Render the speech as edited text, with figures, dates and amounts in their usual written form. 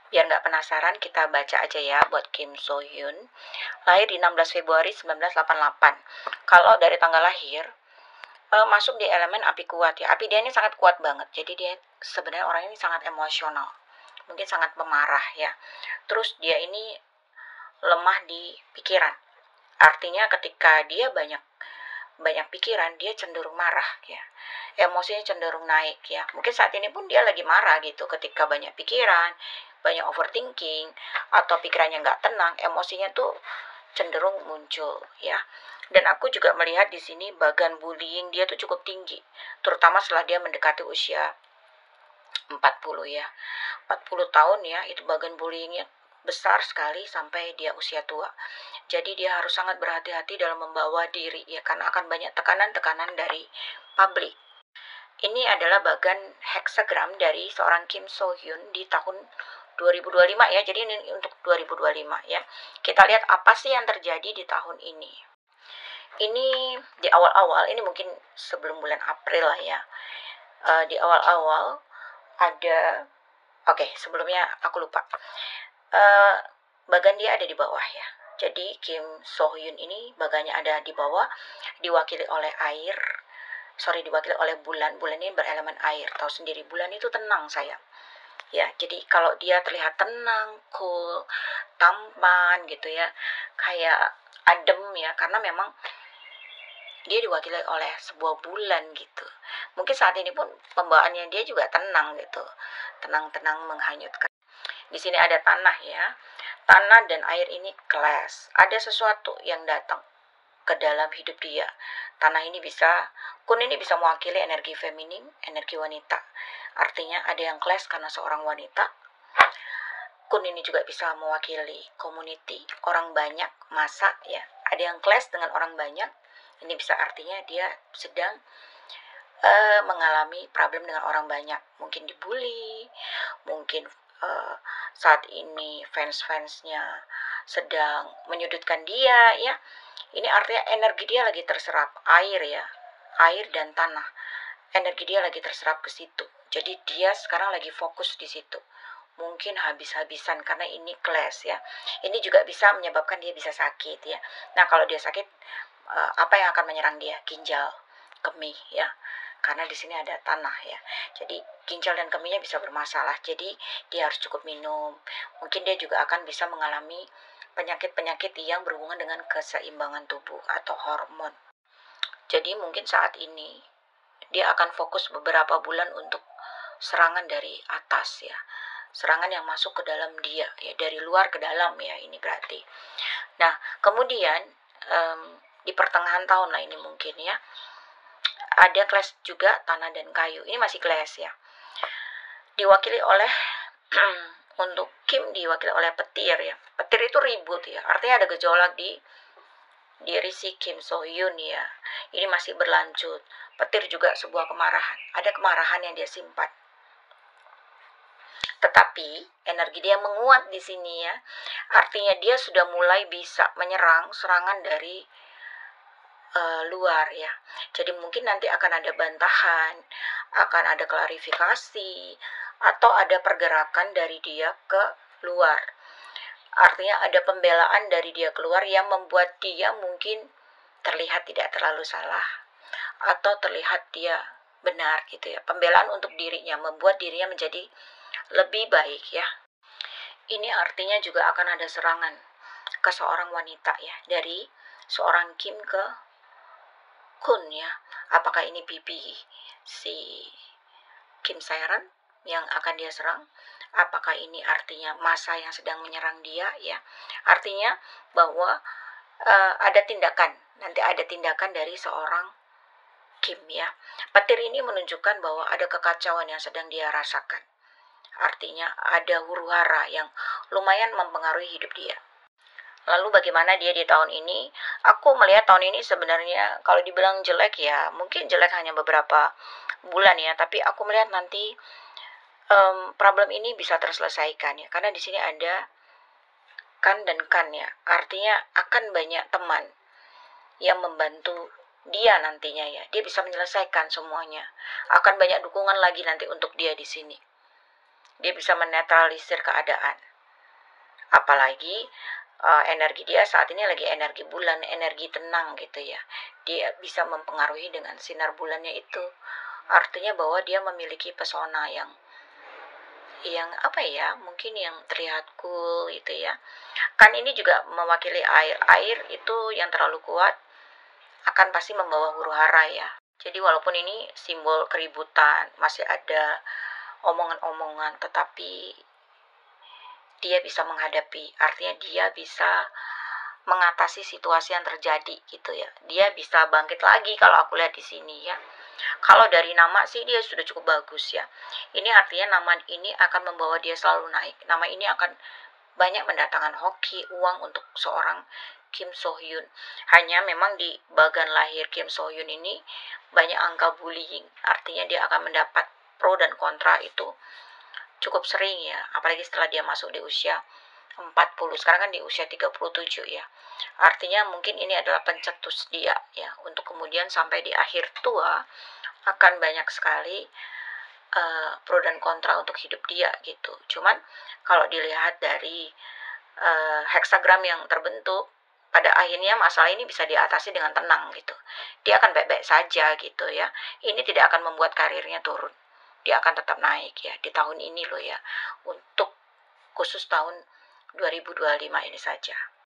Biar nggak penasaran, kita baca aja ya buat Kim So Hyun. Lahir di 16 Februari 1988. Kalau dari tanggal lahir, masuk di elemen api kuat ya. Api dia ini sangat kuat banget. Jadi dia sebenarnya orang ini sangat emosional. Mungkin sangat pemarah ya. Terus dia ini lemah di pikiran. Artinya ketika dia banyak banyak pikiran, dia cenderung marah ya. Emosinya cenderung naik ya. Mungkin saat ini pun dia lagi marah gitu ketika banyak pikiran, banyak overthinking, atau pikirannya nggak tenang, emosinya tuh cenderung muncul ya. Dan aku juga melihat di sini bagan bullying dia tuh cukup tinggi, terutama setelah dia mendekati usia 40 ya. 40 tahun ya, itu bagan bullyingnya besar sekali sampai dia usia tua. Jadi dia harus sangat berhati-hati dalam membawa diri ya, karena akan banyak tekanan-tekanan dari publik. Ini adalah bagan hexagram dari seorang Kim So Hyun di tahun 2025 ya. Jadi ini untuk 2025 ya. Kita lihat apa sih yang terjadi di tahun ini. Ini di awal-awal, ini mungkin sebelum bulan April lah ya. Di awal-awal ada, oke, sebelumnya aku lupa. Bagan dia ada di bawah ya. Jadi Kim So Hyun ini bagannya ada di bawah, diwakili oleh air. Diwakili oleh bulan. Bulan ini berelemen air. Tahu sendiri bulan itu tenang sayang. Ya, jadi kalau dia terlihat tenang, cool, tampan gitu ya, kayak adem ya, karena memang dia diwakili oleh sebuah bulan gitu. Mungkin saat ini pun pembawaannya dia juga tenang gitu, tenang-tenang menghanyutkan. Di sini ada tanah ya, tanah dan air ini clash. Ada sesuatu yang datang ke dalam hidup dia. Tanah ini bisa, kun ini bisa mewakili energi feminim, energi wanita. Artinya ada yang clash karena seorang wanita. Kun ini juga bisa mewakili community, orang banyak, masa ya. Ada yang clash dengan orang banyak. Ini bisa artinya dia sedang mengalami problem dengan orang banyak. Mungkin dibully, mungkin saat ini fans-fansnya sedang menyudutkan dia ya. Ini artinya energi dia lagi terserap air ya, air dan tanah. Energi dia lagi terserap ke situ. Jadi dia sekarang lagi fokus di situ. Mungkin habis-habisan karena ini clash ya. Ini juga bisa menyebabkan dia bisa sakit ya. Nah kalau dia sakit, apa yang akan menyerang dia? Ginjal, kemih ya. Karena di sini ada tanah ya. Jadi ginjal dan kemihnya bisa bermasalah. Jadi dia harus cukup minum. Mungkin dia juga akan bisa mengalami penyakit-penyakit yang berhubungan dengan keseimbangan tubuh atau hormon. Jadi mungkin saat ini dia akan fokus beberapa bulan untuk serangan dari atas ya. Serangan yang masuk ke dalam dia ya, dari luar ke dalam ya, ini berarti. Nah, kemudian di pertengahan tahun lah ini mungkin ya. Ada clash juga tanah dan kayu. Ini masih clash ya. Diwakili oleh untuk Kim diwakili oleh petir ya. Petir itu ribut ya. Artinya ada gejolak di diri si Kim So Hyun ya. Ini masih berlanjut. Petir juga sebuah kemarahan. Ada kemarahan yang dia simpan. Tetapi energi dia menguat di sini ya. Artinya dia sudah mulai bisa menyerang serangan dari luar ya. Jadi mungkin nanti akan ada bantahan, akan ada klarifikasi, atau ada pergerakan dari dia ke luar. Artinya ada pembelaan dari dia keluar yang membuat dia mungkin terlihat tidak terlalu salah, atau terlihat dia benar gitu ya. Pembelaan untuk dirinya, membuat dirinya menjadi lebih baik ya. Ini artinya juga akan ada serangan ke seorang wanita ya, dari seorang Kim ke Kun ya. Apakah ini bibi si Kim Saeran yang akan dia serang? Apakah ini artinya masa yang sedang menyerang dia ya? Artinya bahwa ada tindakan, nanti ada tindakan dari seorang Kim ya. Petir ini menunjukkan bahwa ada kekacauan yang sedang dia rasakan. Artinya ada huru-hara yang lumayan mempengaruhi hidup dia. Lalu bagaimana dia di tahun ini? Aku melihat tahun ini sebenarnya kalau dibilang jelek ya, mungkin jelek hanya beberapa bulan ya. Tapi aku melihat nanti problem ini bisa terselesaikan ya. Karena di sini ada kan dan kan ya. Artinya akan banyak teman yang membantu dia nantinya ya. Dia bisa menyelesaikan semuanya. Akan banyak dukungan lagi nanti untuk dia di sini. dia bisa menetralisir keadaan. Apalagi energi dia saat ini lagi energi bulan, energi tenang gitu ya. Dia bisa mempengaruhi dengan sinar bulannya itu. Artinya bahwa dia memiliki pesona yang apa ya, mungkin yang terlihat cool gitu ya. Kan ini juga mewakili air. Air itu yang terlalu kuat akan pasti membawa huru-hara ya. Jadi walaupun ini simbol keributan, masih ada omongan-omongan, tetapi dia bisa menghadapi. Artinya dia bisa mengatasi situasi yang terjadi gitu ya. Dia bisa bangkit lagi kalau aku lihat di sini ya. Kalau dari nama sih dia sudah cukup bagus ya. Ini artinya nama ini akan membawa dia selalu naik. Nama ini akan banyak mendatangkan hoki, uang untuk seorang Kim So Hyun. Hanya memang di bagian lahir Kim So Hyun ini banyak angka bullying. Artinya dia akan mendapat pro dan kontra itu cukup sering ya. Apalagi setelah dia masuk di usia 40. Sekarang kan di usia 37 ya. Artinya mungkin ini adalah pencetus dia ya, untuk kemudian sampai di akhir tua akan banyak sekali pro dan kontra untuk hidup dia gitu. Cuman kalau dilihat dari heksagram yang terbentuk, pada akhirnya masalah ini bisa diatasi dengan tenang gitu. Dia akan baik-baik saja gitu ya. Ini tidak akan membuat karirnya turun. Dia akan tetap naik ya di tahun ini loh ya. Untuk khusus tahun 2025 ini saja.